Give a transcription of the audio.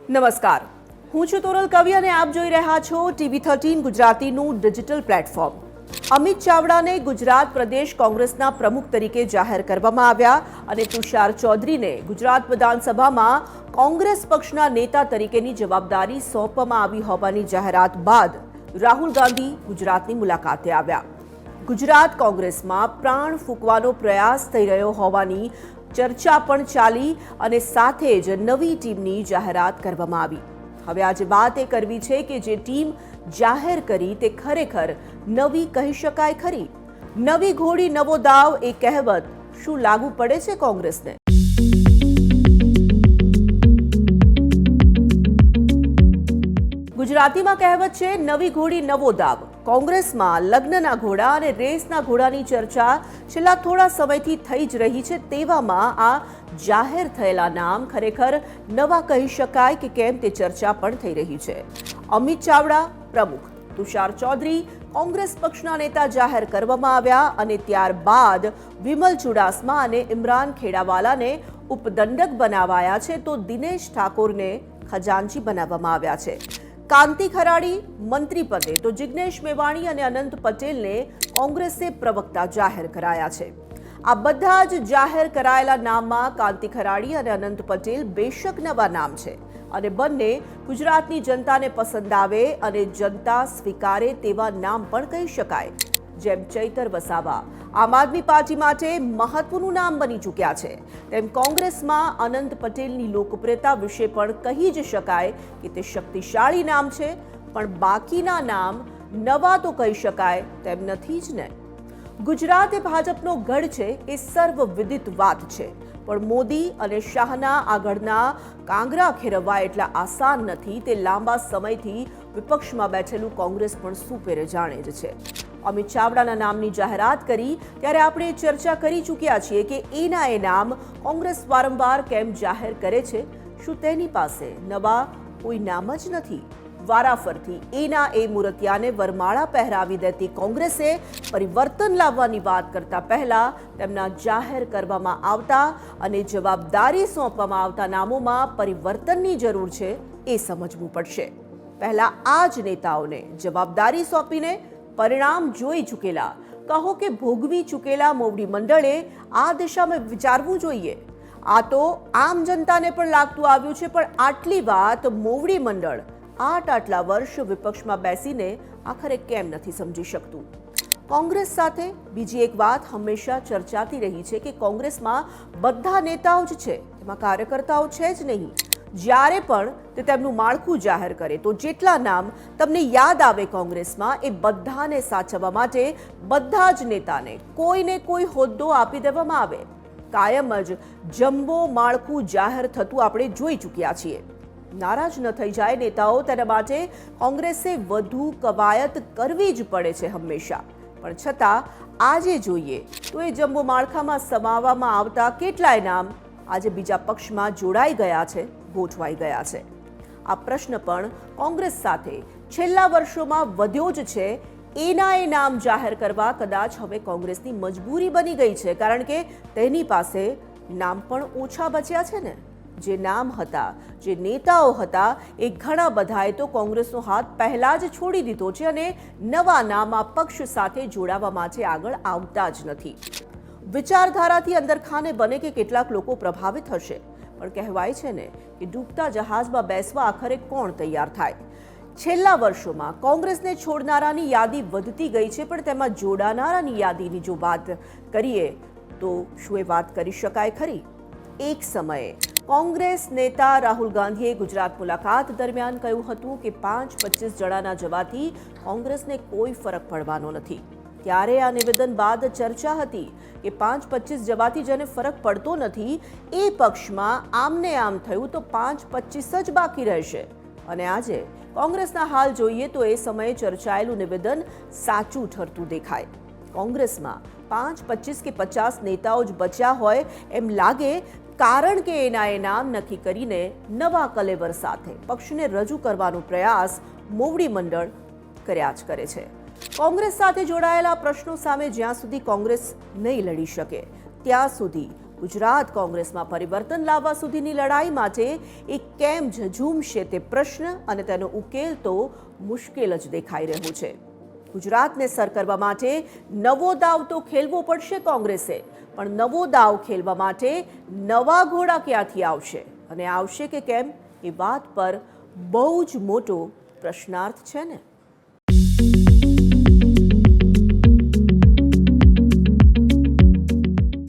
નમસ્કાર, હું છું તોરલ કવિ અને આપ જોઈ રહ્યા છો TV13 ગુજરાતીનું ડિજિટલ પ્લેટફોર્મ. અમિત ચાવડાને ગુજરાત પ્રદેશ કોંગ્રેસના પ્રમુખ તરીકે જાહેર કરવામાં આવ્યા અને તુષાર ચૌધરીને ગુજરાત વિધાનસભામાં કોંગ્રેસ પક્ષના નેતા તરીકેની જવાબદારી સોંપવામાં આવી હોવાની જાહેરાત બાદ રાહુલ ગાંધી ગુજરાતની મુલાકાતે આવ્યા. ગુજરાત કોંગ્રેસમાં પ્રાણ ફૂંકવાનો પ્રયાસ થઈ રહ્યો હોવાની ચર્ચા પણ ચાલી અને સાથે જ નવી ટીમની જાહેરાત કરવામાં આવી. હવે આજે વાત એ કરવી છે કે જે ટીમ જાહેર કરી તે ખરેખર નવી કહી શકાય ખરી? નવી ઘોડી નવો દાવ એ કહેવત શું લાગુ પડે છે કોંગ્રેસને? ગુજરાતીમાં કહેવત છે નવી ઘોડી નવો દાવ. કોંગ્રેસમાં લગ્નના ઘોડા અને રેસના ઘોડાની ચર્ચા છેલ્લા થોડા સમયથી થઈ જ રહી છે. તેવામાં આ જાહેર થયેલા નામ ખરેખર નવા કહી શકાય કે કેમ તે ચર્ચા પણ થઈ રહી છે. અમિત ચાવડા પ્રમુખ, તુષાર ચૌધરી કોંગ્રેસ પક્ષના નેતા જાહેર કરવામાં આવ્યા અને ત્યારબાદ વિમલ ચુડાસમા અને ઇમરાન ખેડાવાલાને ઉપદંડક બનાવાયા છે તો દિનેશ ઠાકોરને ખજાનચી બનાવવામાં આવ્યા છે. કાંતિ ખરાડી મંત્રી પદે તો જિગ્નેશ મેવાણી અને અનંત પટેલને કોંગ્રેસે પ્રવક્તા જાહેર કરાયા છે. આ બધા જ જાહેર કરાયેલા નામમાં કાંતિ ખરાડી અને અનંત પટેલ બેશક નવા નામ છે અને બંને ગુજરાતની જનતાને પસંદ આવે અને જનતા સ્વીકારે તેવા નામ પણ કહી શકાય. જેમ ચૈતર વસાવા આમ આદમી પાર્ટી માટે મહત્વનું નામ બની ચૂક્યા છે, તેમ કોંગ્રેસમાં અનંત પટેલની લોકપ્રિયતા વિશે પણ કહી જ શકાય કે તે શક્તિશાળી નામ છે. પણ બાકીના નામ નવા તો કહી શકાય તેમ નથી જ ને. ગુજરાત એ ભાજપનો ગઢ છે એ સર્વવિદિત વાત છે, પણ મોદી અને શાહના આગળના કાંગરા ખેરવવા એટલા આસાન નથી તે લાંબા સમયથી વિપક્ષમાં બેઠેલું કોંગ્રેસ પણ સુપેરે જાણે જ છે. અમિત ચાવડાના નામની જાહેરાત કરી ત્યારે આપણે ચર્ચા કરી ચૂક્યા છીએ કે એના એ નામ કોંગ્રેસ વારંવાર કેમ જાહેર કરે છે. શું તેની પાસે નવા કોઈ નામ જ નથી? વારાફરથી એના એ મૂર્તિયાને વરમાળા પહેરાવી દેતી કોંગ્રેસે પરિવર્તન લાવવાની વાત કરતા પહેલા તેમના જાહેર કરવામાં આવતા અને જવાબદારી સોંપવામાં આવતા નામોમાં પરિવર્તનની જરૂર છે એ સમજવું પડશે. પહેલા આ જ નેતાઓને જવાબદારી સોંપીને પરિણામ જોઈ ચૂકેલા, કહો કે ભોગવી ચૂકેલા મોવડી મંડળે આ દિશામાં વિચારવું જોઈએ. આ તો આમ જનતાને પણ લાગતું આવ્યું છે, પણ આટલી વાત મોવડી મંડળ આટલા વર્ષ વિપક્ષમાં બેસીને આખરે કેમ નથી સમજી શકતું? કોંગ્રેસ સાથે બીજી એક વાત હંમેશા ચર્ચાતી રહી છે કે કોંગ્રેસમાં બધા નેતાઓ જ છે, તેમાં કાર્યકર્તાઓ છે જ નહીં. જ્યારે પણ તે તેમનું માળખું જાહેર કરે તો જેટલા નામ તમને યાદ આવે કોંગ્રેસમાં એ બધાને સાચવવા માટે બધા જ નેતાને કોઈને કોઈ હોદ્દો આપી દેવામાં આવે. કાયમ જ જમ્બો માળખું જાહેર થતું આપણે જોઈ ચૂક્યા છીએ. નારાજ ન થઈ જાય નેતાઓ, તેના માટે કોંગ્રેસે વધુ કવાયત કરવી જ પડે છે હંમેશા. પણ છતાં આજે જોઈએ તો એ જમ્બો માળખામાં સમાવવામાં આવતા કેટલાય નામ આજે બીજા પક્ષમાં જોડાઈ ગયા છે, ગોઠવાઈ ગયા છે. આ પ્રશ્ન પણ કોંગ્રેસ સાથે છેલ્લા વર્ષોમાં વધ્યો જ છે. એના એ નામ જાહેર કરવા કદાચ હવે કોંગ્રેસની મજબૂરી બની ગઈ છે, કારણ કે તેની પાસે નામ પણ ઓછા બચ્યા છે ને. જે નામ હતા, જે નેતાઓ હતા એ ઘણા બધાએ તો કોંગ્રેસનો હાથ પહેલા જ છોડી દીધો છે અને નવા નામ આ પક્ષ સાથે જોડાવા માટે આગળ આવતા જ નથી. વિચારધારાથી અંદરખાને બને કે કેટલાક લોકો પ્રભાવિત હશે, પણ કહેવાય છે ને કે ડૂબતા જહાજમાં બેસવા આખરે કોણ તૈયાર થાય? છેલ્લા વર્ષોમાં કોંગ્રેસને છોડનારાની યાદી વધતી ગઈ છે, પણ તેમાં જોડાનારાની યાદીની જો વાત કરીએ તો શું એ વાત કરી શકાય ખરી? એક સમયે કોંગ્રેસ નેતા રાહુલ ગાંધીએ ગુજરાત મુલાકાત દરમિયાન કહ્યું હતું કે 5-25 જણાના જવાથી કોંગ્રેસને કોઈ ફરક પડવાનો નથી. ત્યારે આ નિવેદન બાદ ચર્ચા હતી કે 5-25 જવાથી જેને ફરક પડતો નથી એ પક્ષમાં આમને આમ થયું તો 5-25 જ બાકી રહેશે. અને આજે કોંગ્રેસના હાલ જોઈએ તો એ સમયે ચર્ચાયેલું નિવેદન સાચું ઠરતું દેખાય. કોંગ્રેસમાં 5-25 કે 50 નેતાઓ જ બચ્યા હોય એમ લાગે, કારણ કે એના એ નામ નક્કી કરીને નવા કલેવર સાથે પક્ષને રજૂ કરવાનો પ્રયાસ મોવડી મંડળ કર્યા જ કરે છે. કોંગ્રેસ સાથે જોડાયેલા પ્રશ્નો સામે જ્યાં સુધી કોંગ્રેસ નહીં લડી શકે ત્યાં સુધી ગુજરાત કોંગ્રેસમાં પરિવર્તન લાવવા સુધીની લડાઈ માટે એ કેમ ઝઝૂમશે તે પ્રશ્ન અને તેનો ઉકેલ તો મુશ્કેલ જ દેખાઈ રહ્યો છે. ગુજરાતને સર કરવા માટે નવો દાવ તો ખેલવો પડશે કોંગ્રેસે, પણ નવો દાવ ખેલવા માટે નવા ઘોડા ક્યાંથી આવશે અને આવશે કે કેમ એ વાત પર બહુ જ મોટો પ્રશ્નાર્થ છે ને.